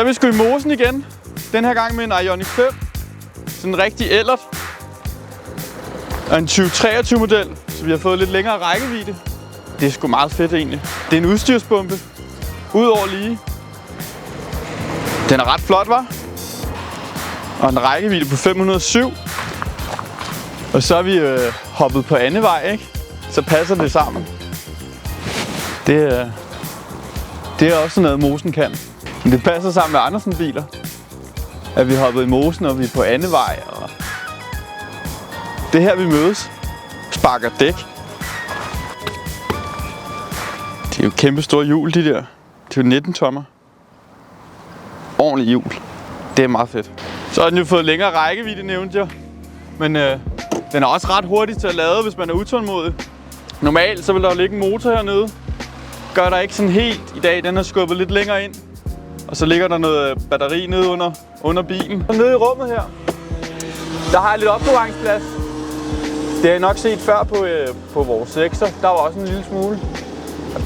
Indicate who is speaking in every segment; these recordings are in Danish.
Speaker 1: Så er vi sgu i mosen igen. Den her gang med en Ioniq 5. Sådan en rigtig ellert. Og en 2023 model, så vi har fået lidt længere rækkevidde. Det er sgu meget fedt egentlig. Det er en udstyrsbombe. Udover lige. Den er ret flot, hva'? Og en rækkevidde på 507. Og så er vi hoppet på anden vej, ikke? Så passer det sammen. Det er også noget, mosen kan. Men det passer sammen med Andersen-biler. At vi hoppede i mosen, og vi er på anden vej. Og det er her, vi mødes. Sparker dæk. Det er jo kæmpe store hjul, de der. Det er jo 19 tommer. Ordentlig hjul. Det er meget fedt. Så har den jo fået længere rækkevidde, nævnte jeg. Men den er også ret hurtig til at lade, hvis man er utålmodig. Normalt så vil der jo ligge en motor hernede. Gør der ikke sådan helt i dag. Den er skubbet lidt længere ind. Og så ligger der noget batteri nede under bilen. Og nede i rummet her, der har jeg lidt opbevaringsplads. Det har jeg nok set før på vores 6'er. Der var også en lille smule. Og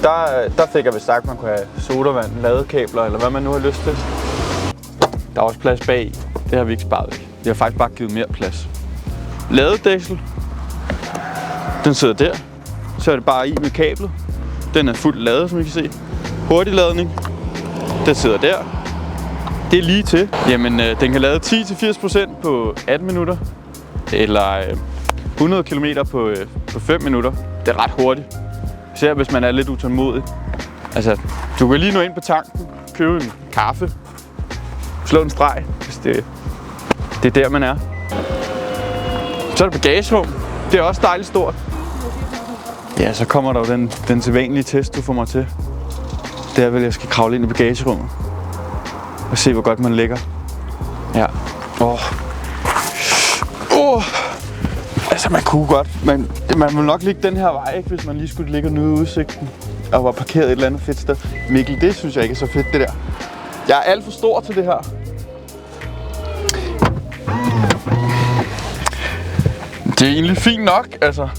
Speaker 1: der fik jeg vist sagt, at man kunne have sodavand, ladekabler eller hvad man nu har lyst til. Der er også plads bag. Det har vi ikke sparet væk. Vi har faktisk bare givet mere plads. Ladedæksel. Den sidder der. Så er det bare i med kablet. Den er fuldt ladet, som I kan se. Hurtigladning. Den sidder der. Det er lige til. Jamen, den kan lade 10-80% på 18 minutter. Eller 100 km på 5 minutter. Det er ret hurtigt. Især hvis man er lidt utålmodig. Altså, du kan lige nå ind på tanken, købe en kaffe, slå en streg, hvis det er der, man er. Så er der bagagerum. Det er også dejligt stort. Ja, så kommer der jo den sædvanlige test, du får mig til. Det er vel, at jeg skal kravle ind i bagagerummet og se, hvor godt man ligger. Ja. Altså, man kunne godt, men man vil nok ligge den her vej, ikke, hvis man lige skulle ligge og nyde udsigten og var parkeret et eller andet fedt sted. Mikkel, det synes jeg ikke er så fedt, det der. Jeg er alt for stor til det her. Det er egentlig fint nok, altså.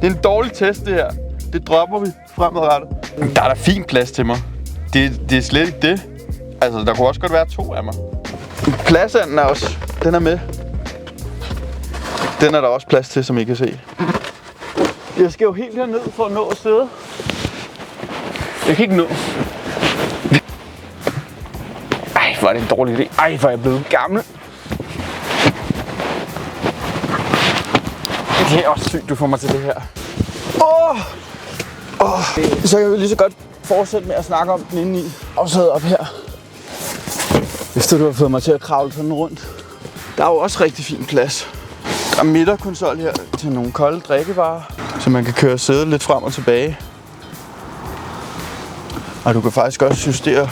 Speaker 1: Det er en dårlig test, det her. Det dropper vi fremadrettet. Der er der fin plads til mig. Det er slet ikke det. Altså, der kunne også godt være 2 af mig. Pladsanden er også, den er med. Den er der også plads til, som I kan se. Jeg skal jo helt herned for at nå at sidde. Jeg kan ikke nå. Ej, hvor er det en dårlig idé. Ej, hvor er jeg blevet gammel. Det er også sygt, du får mig til det her. Så kan vi lige så godt fortsætte med at snakke om den indeni. Og så op her. Efter du har fået mig til at kravle sådan rundt. Der er jo også rigtig fin plads. Der er midterkonsol her til nogle kolde drikkevarer, så man kan køre sædet lidt frem og tilbage. Og du kan faktisk også justere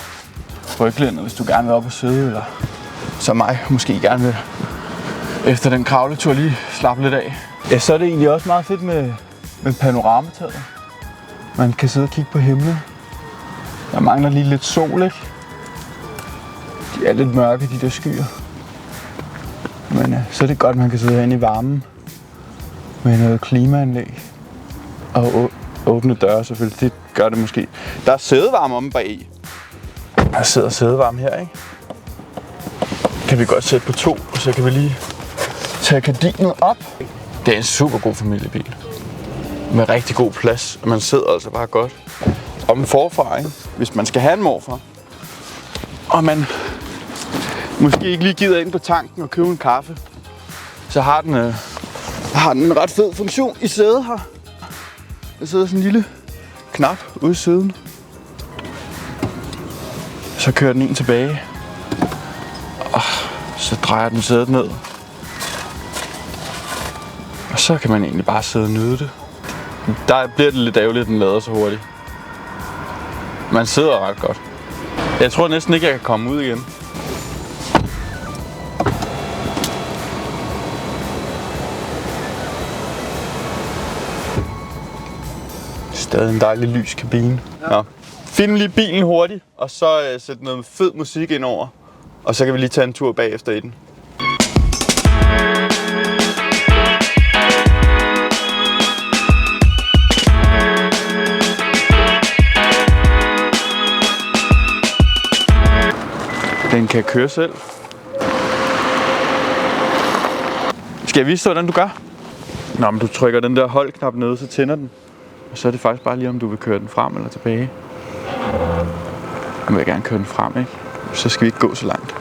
Speaker 1: ryglænet, hvis du gerne vil op og sidde, eller som mig måske gerne vil efter den kravletur lige slappe lidt af. Ja, så er det egentlig også meget fedt med panoramataget. Man kan sidde og kigge på himlen. Der mangler lige lidt sol, ikke? De er lidt mørke, de der skyer. Men så er det godt, at man kan sidde herinde i varmen med noget klimaanlæg. Og åbne døre selvfølgelig, det gør det måske. Der er sædevarme omme bagi. Der sidder sædevarme her, ikke? Kan vi godt sætte på 2, og så kan vi lige tage gardinet op. Det er en super god familiebil. Med rigtig god plads, og man sidder altså bare godt. Og med forfar, ikke? Hvis man skal have en morfar. Og man måske ikke lige gider ind på tanken og købe en kaffe, så har den en ret fed funktion i sædet her. Der sidder sådan en lille knap ude i siden. Så kører den en tilbage. Og så drejer den sædet ned. Og så kan man egentlig bare sidde og nyde det. Der bliver det lidt ærgerligt, at den lader så hurtigt. Man sidder ret godt. Jeg tror næsten ikke, jeg kan komme ud igen. Stadig en dejlig lys kabine. Ja. Find lige bilen hurtigt, og så sæt noget fed musik ind over. Og så kan vi lige tage en tur bagefter i den. Det er en kan køre selv. Skal jeg vise dig, hvordan du gør? Nå, men du trykker den der hold-knap ned, så tænder den. Og så er det faktisk bare lige, om du vil køre den frem eller tilbage. Nu vil jeg gerne køre den frem, ikke? Så skal vi ikke gå så langt.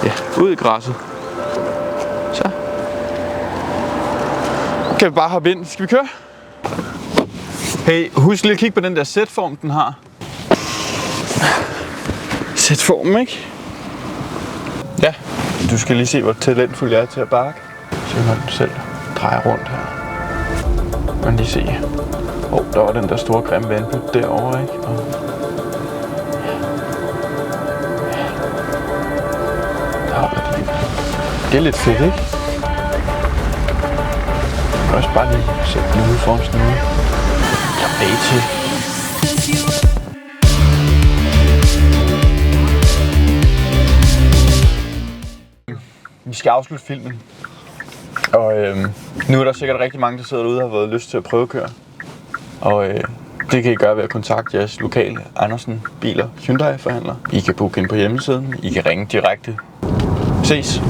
Speaker 1: Ja, ud i græsset. Så. Kan vi bare hoppe ind. Skal vi køre? Hey, husk lige at kigge på den der sætform, den har. Sætformen, ikke? Ja, du skal lige se, hvor talentfuld jeg er til at bakke. Så når den selv drejer rundt her. Man lige se. Der var den der store grimme vandpyt derovre, ikke? Og det er lidt fedt, ikke? Jeg kan også bare lige sætte den ude foran sådan noget. Tilbage til. Vi skal afslutte filmen. Og nu er der sikkert rigtig mange, der sidder derude og har været lyst til at prøvekøre. Og det kan I gøre ved at kontakte jeres lokale Andersen Biler Hyundai forhandler. I kan booke ind på hjemmesiden. I kan ringe direkte. Ses!